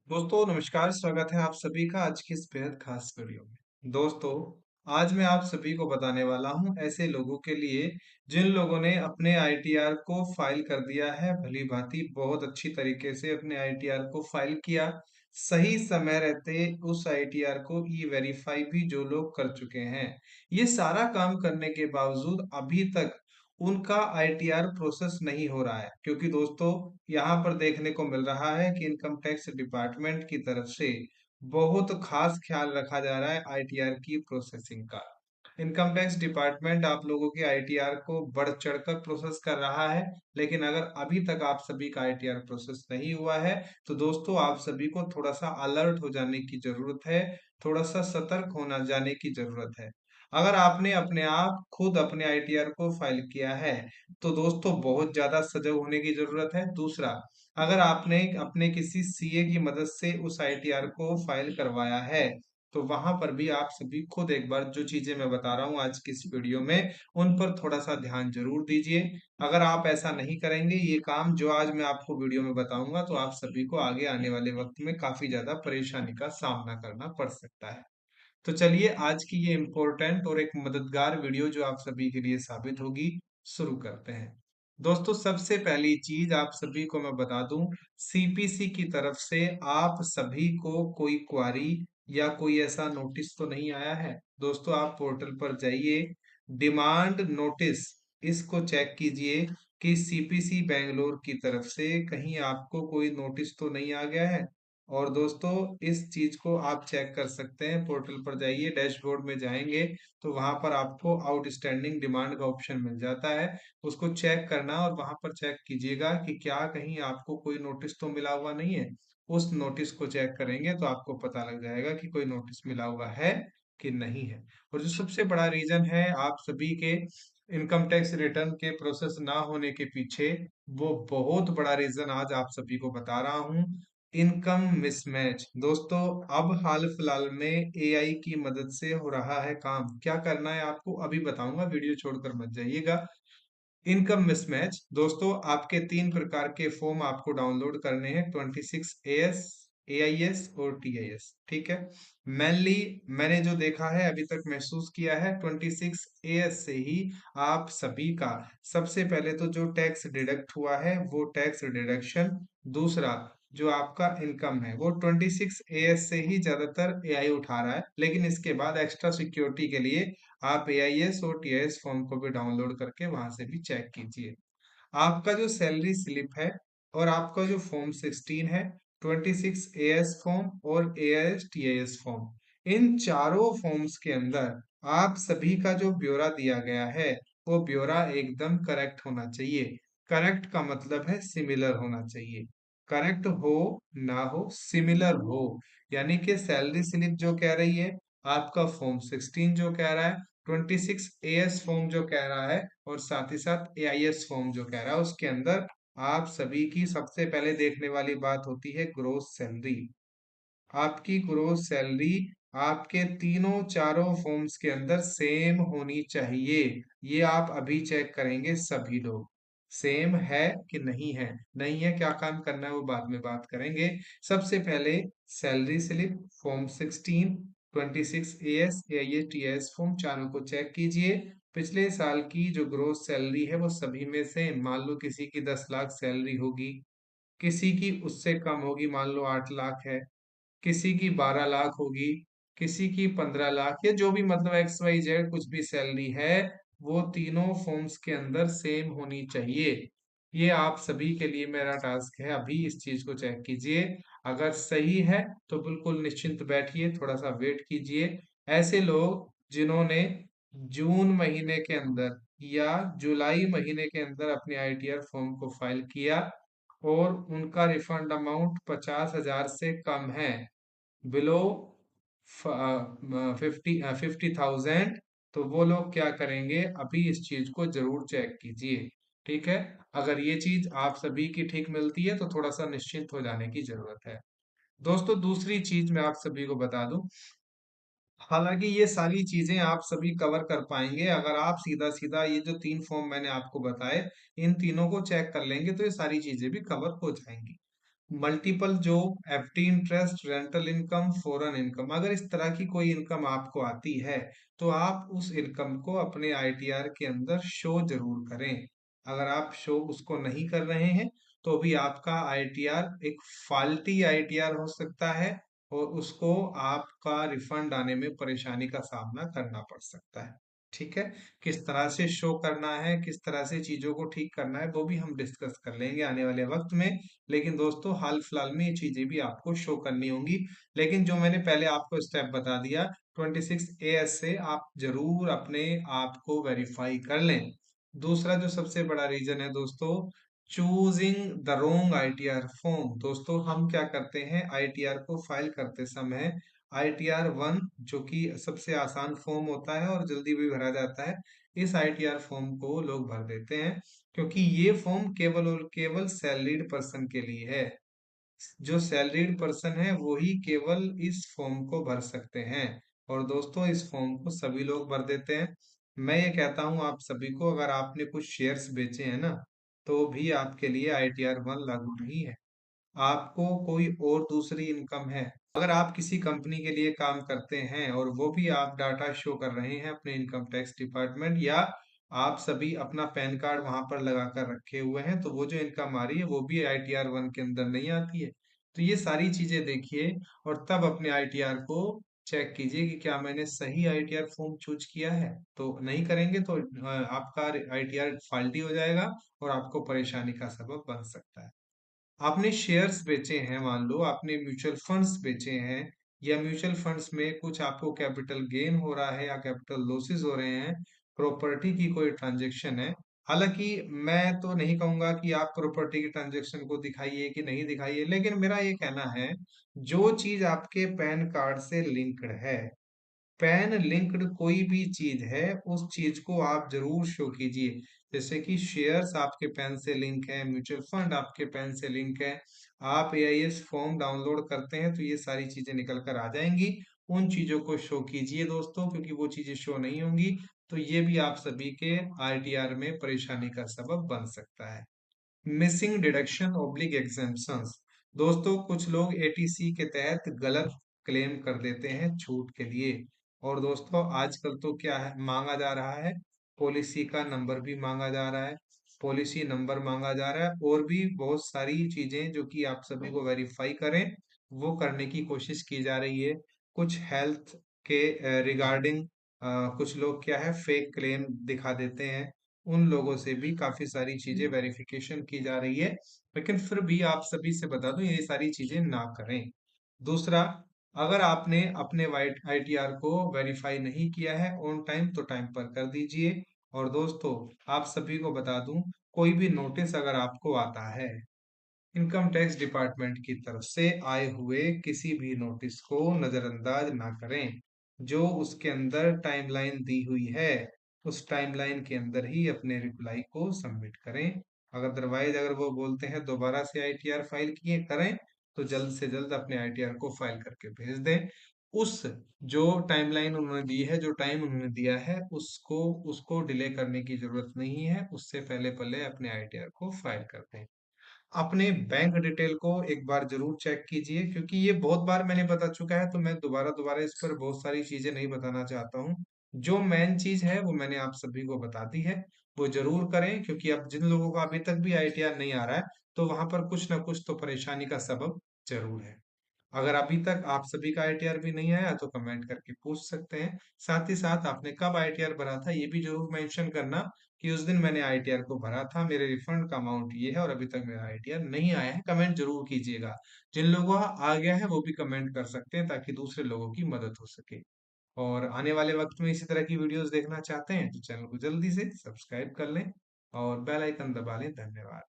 दोस्तों नमस्कार, स्वागत है आप सभी का आज की इस बेहद खास वीडियो में। दोस्तों, आज मैं आप सभी को बताने वाला हूं ऐसे लोगों के लिए जिन लोगों ने अपने आईटीआर को फाइल कर दिया है, भली भांति बहुत अच्छी तरीके से अपने आईटीआर को फाइल किया, सही समय रहते उस आईटीआर को ई वेरीफाई भी जो लोग कर चुके हैं। ये सारा काम करने के बावजूद अभी तक उनका आईटीआर प्रोसेस नहीं हो रहा है, क्योंकि दोस्तों यहाँ पर देखने को मिल रहा है कि इनकम टैक्स डिपार्टमेंट की तरफ से बहुत खास ख्याल रखा जा रहा है आईटीआर की प्रोसेसिंग का। इनकम टैक्स डिपार्टमेंट आप लोगों के आईटीआर को बढ़ चढ़कर प्रोसेस कर रहा है, लेकिन अगर अभी तक आप सभी का आईटीआर प्रोसेस नहीं हुआ है तो दोस्तों आप सभी को थोड़ा सा अलर्ट हो जाने की जरूरत है, थोड़ा सा सतर्क होना जाने की जरूरत है। अगर आपने अपने आप खुद अपने आईटीआर को फाइल किया है तो दोस्तों बहुत ज्यादा सजग होने की जरूरत है। दूसरा, अगर आपने अपने किसी सीए की मदद से उस आईटीआर को फाइल करवाया है तो वहां पर भी आप सभी खुद एक बार जो चीजें मैं बता रहा हूँ आज की इस वीडियो में उन पर थोड़ा सा ध्यान जरूर दीजिए। अगर आप ऐसा नहीं करेंगे ये काम जो आज मैं आपको वीडियो में बताऊंगा तो आप सभी को आगे आने वाले वक्त में काफी ज्यादा परेशानी का सामना करना पड़ सकता है। तो चलिए आज की ये इम्पोर्टेंट और एक मददगार वीडियो जो आप सभी के लिए साबित होगी, शुरू करते हैं। दोस्तों सबसे पहली चीज आप सभी को मैं बता दूं, सीपीसी की तरफ से आप सभी को कोई क्वारी या कोई ऐसा नोटिस तो नहीं आया है। दोस्तों आप पोर्टल पर जाइए, डिमांड नोटिस इसको चेक कीजिए कि सीपीसी बेंगलोर की तरफ से कहीं आपको कोई नोटिस तो नहीं आ गया है। और दोस्तों इस चीज को आप चेक कर सकते हैं, पोर्टल पर जाइए, डैशबोर्ड में जाएंगे तो वहां पर आपको आउटस्टैंडिंग डिमांड का ऑप्शन मिल जाता है। उसको चेक करना और वहां पर चेक कीजिएगा कि क्या कहीं आपको कोई नोटिस तो मिला हुआ नहीं है। उस नोटिस को चेक करेंगे तो आपको पता लग जाएगा कि कोई नोटिस मिला हुआ है कि नहीं है। और जो सबसे बड़ा रीजन है आप सभी के इनकम टैक्स रिटर्न के प्रोसेस ना होने के पीछे, वो बहुत बड़ा रीजन आज आप सभी को बता रहा हूँ, इनकम मिसमैच। दोस्तों अब हाल फिलहाल में एआई की मदद से हो रहा है काम। क्या करना है आपको अभी बताऊंगा, वीडियो छोड़कर मत जाइएगा। इनकम मिसमैच दोस्तों, आपके तीन प्रकार के फॉर्म आपको डाउनलोड करने हैं, 26 एएस, एआईएस और टीआईएस। ठीक है, मेनली मैंने जो देखा है अभी तक महसूस किया है, 26 एएस से ही आप सभी का सबसे पहले तो जो टैक्स डिडक्ट हुआ है वो टैक्स डिडक्शन, दूसरा जो आपका इनकम है वो 26 एएस से ही ज्यादातर एआई उठा रहा है। लेकिन इसके बाद एक्स्ट्रा सिक्योरिटी के लिए आप एआईएस और टीआईएस फॉर्म को भी डाउनलोड करके वहां से भी चेक कीजिए। आपका जो सैलरी स्लिप है और आपका जो फॉर्म 16 है, 26 एएस फॉर्म और एआईएस टीआईएस फॉर्म, इन चारों फॉर्म्स के अंदर आप सभी का जो ब्यौरा दिया गया है वो ब्यौरा एकदम करेक्ट होना चाहिए। करेक्ट का मतलब है सिमिलर होना चाहिए। करेक्ट हो ना हो, सिमिलर हो, यानी कि सैलरी स्लिप जो कह रही है, आपका फॉर्म 16 जो कह रहा है, 26 एएस फॉर्म जो कह रहा है, और साथ ही साथ एआईएस फॉर्म जो कह रहा है, उसके अंदर आप सभी की सबसे पहले देखने वाली बात होती है ग्रोस सैलरी। आपकी ग्रोस सैलरी आपके तीनों चारों फॉर्म्स के अंदर सेम होनी चाहिए। ये आप अभी चेक करेंगे सभी लोग, सेम है कि नहीं है। नहीं है, क्या काम करना है वो बाद में बात करेंगे। सबसे पहले salary slip form 16, 26 AS, AIS, TS form चारों को चेक कीजिए। पिछले साल की जो ग्रोस सैलरी है वो सभी में से, मान लो किसी की 10 लाख सैलरी होगी, किसी की उससे कम होगी, मान लो 8 लाख है, किसी की 12 लाख होगी, किसी की 15 लाख, या जो भी मतलब एक्स वाई जेड कुछ भी सैलरी है, वो तीनों फॉर्म्स के अंदर सेम होनी चाहिए। ये आप सभी के लिए मेरा टास्क है, अभी इस चीज को चेक कीजिए। अगर सही है तो बिल्कुल निश्चिंत बैठिए, थोड़ा सा वेट कीजिए। ऐसे लोग जिन्होंने जून महीने के अंदर या जुलाई महीने के अंदर अपने आईटीआर फॉर्म को फाइल किया और उनका रिफंड अमाउंट 50,000 से कम है, बिलो 50,000, तो वो लोग क्या करेंगे, अभी इस चीज को जरूर चेक कीजिए। ठीक है, अगर ये चीज आप सभी की ठीक मिलती है तो थोड़ा सा निश्चिंत हो जाने की जरूरत है। दोस्तों दूसरी चीज मैं आप सभी को बता दूं, हालांकि ये सारी चीजें आप सभी कवर कर पाएंगे अगर आप सीधा सीधा ये जो तीन फॉर्म मैंने आपको बताए इन तीनों को चेक कर लेंगे तो ये सारी चीजें भी कवर हो जाएंगी। Multiple job, FD interest, rental income, foreign income, अगर इस तरह की कोई इनकम आपको आती है तो आप उस इनकम को अपने आईटीआर के अंदर शो जरूर करें। अगर आप शो उसको नहीं कर रहे हैं तो भी आपका आईटीआर एक फाल्टी आईटीआर हो सकता है और उसको आपका रिफंड आने में परेशानी का सामना करना पड़ सकता है। ठीक है, किस तरह से शो करना है, किस तरह से चीजों को ठीक करना है, वो भी हम डिस्कस कर लेंगे आने वाले वक्त में। लेकिन दोस्तों हाल फिलहाल में ये चीजें भी आपको शो करनी होंगी। लेकिन जो मैंने पहले आपको स्टेप बता दिया 26 AS से आप जरूर अपने आप को वेरीफाई कर लें। दूसरा जो सबसे बड़ा रीजन है दोस्तों, choosing the wrong ITR form. दोस्तों हम क्या करते हैं, आईटीआर को फाइल करते समय ITR 1 जो कि सबसे आसान फॉर्म होता है और जल्दी भी भरा जाता है, इस आईटीआर फॉर्म को लोग भर देते हैं क्योंकि ये फॉर्म केवल और केवल सैलरीड पर्सन के लिए है। जो सैलरीड पर्सन है वो ही केवल इस फॉर्म को भर सकते हैं। और दोस्तों इस फॉर्म को सभी लोग भर देते हैं। मैं ये कहता हूँ आप सभी को, अगर आपने कुछ शेयर्स बेचे हैं ना, तो भी आपके लिए ITR 1 लागू नहीं है। आपको कोई और दूसरी इनकम है, अगर आप किसी कंपनी के लिए काम करते हैं और वो भी आप डाटा शो कर रहे हैं अपने इनकम टैक्स डिपार्टमेंट, या आप सभी अपना पैन कार्ड वहां पर लगा कर रखे हुए हैं, तो वो जो इनकम आ रही है वो भी ITR 1 के अंदर नहीं आती है। तो ये सारी चीजें देखिए और तब अपने आईटीआर को चेक कीजिए कि क्या मैंने सही आईटीआर फॉर्म चूज किया है। तो नहीं करेंगे तो आपका आईटीआर फाल्टी हो जाएगा और आपको परेशानी का सबब बन सकता है। आपने शेयर्स बेचे हैं, मान लो आपने म्यूचुअल फंड्स बेचे हैं, या म्यूचुअल फंड्स में कुछ आपको कैपिटल गेन हो रहा है या कैपिटल लॉसेस हो रहे हैं, प्रॉपर्टी की कोई ट्रांजैक्शन है। हालांकि मैं तो नहीं कहूंगा कि आप प्रॉपर्टी की ट्रांजैक्शन को दिखाइए कि नहीं दिखाइए, लेकिन मेरा ये कहना है जो चीज आपके पैन कार्ड से लिंक्ड है, पैन लिंक्ड कोई भी चीज है, उस चीज को आप जरूर शो कीजिए। जैसे कि शेयर्स आपके पैन से लिंक है, म्यूचुअल फंड आपके पैन से लिंक है, आप AIS फॉर्म डाउनलोड करते हैं तो ये सारी चीजें निकल कर आ जाएंगी। उन चीजों को शो कीजिए दोस्तों, क्योंकि वो चीजें शो नहीं होंगी तो ये भी आप सभी के ITR में परेशानी का सबब बन सकता है। Missing deduction oblique exemptions. दोस्तों कुछ लोग ATC के तहत गलत क्लेम कर देते हैं छूट के लिए। और दोस्तों आजकल तो क्या है मांगा जा रहा है, पॉलिसी का नंबर भी मांगा जा रहा है, पॉलिसी नंबर मांगा जा रहा है, और भी बहुत सारी चीजें जो कि आप सभी को वेरीफाई करें वो करने की कोशिश की जा रही है। कुछ हेल्थ के रिगार्डिंग कुछ लोग क्या है फेक क्लेम दिखा देते हैं, उन लोगों से भी काफी सारी चीजें वेरिफिकेशन की जा रही है। लेकिन फिर भी आप सभी से बता दूं ये सारी चीजें ना करें। दूसरा, अगर आपने अपने वाइट ITR को वेरीफाई नहीं किया है ऑन टाइम तो टाइम पर कर दीजिए। और दोस्तों आप सभी को बता दूं, कोई भी नोटिस अगर आपको आता है इनकम टैक्स डिपार्टमेंट की तरफ से आए हुए किसी भी नोटिस को नजरअंदाज ना करें। जो उसके अंदर टाइमलाइन दी हुई है उस टाइमलाइन के अंदर ही अपने रिप्लाई को सबमिट करें। अगर अदरवाइज अगर वो बोलते हैं दोबारा से ITR फाइल किए करें, तो जल्द से जल्द अपने ITR को फाइल करके भेज दें। उस जो टाइमलाइन उन्होंने दी है, जो टाइम उन्होंने दिया है, उसको उसको डिले करने की जरूरत नहीं है, उससे पहले पहले अपने ITR को फाइल कर दें। अपने बैंक डिटेल को एक बार जरूर चेक कीजिए, क्योंकि ये बहुत बार मैंने बता चुका है तो मैं दोबारा दोबारा इस पर बहुत सारी चीजें नहीं बताना चाहता हूँ। जो मेन चीज है वो मैंने आप सभी को बता दी है, वो जरूर करें, क्योंकि अब जिन लोगों का अभी तक भी ITR नहीं आ रहा है तो वहां पर कुछ ना कुछ तो परेशानी का सबब जरूर है। अगर अभी तक आप सभी का ITR भी नहीं आया तो कमेंट करके पूछ सकते हैं। साथ ही साथ आपने कब ITR भरा था ये भी जरूर मेंशन करना कि उस दिन मैंने ITR को भरा था, मेरे रिफंड का अमाउंट ये है और अभी तक मेरा ITR नहीं आया है। कमेंट जरूर कीजिएगा। जिन लोगों का आ गया है वो भी कमेंट कर सकते हैं ताकि दूसरे लोगों की मदद हो सके। और आने वाले वक्त में इसी तरह की वीडियोस देखना चाहते हैं तो चैनल को जल्दी से सब्सक्राइब कर लें और बेल आइकन दबा लें। धन्यवाद।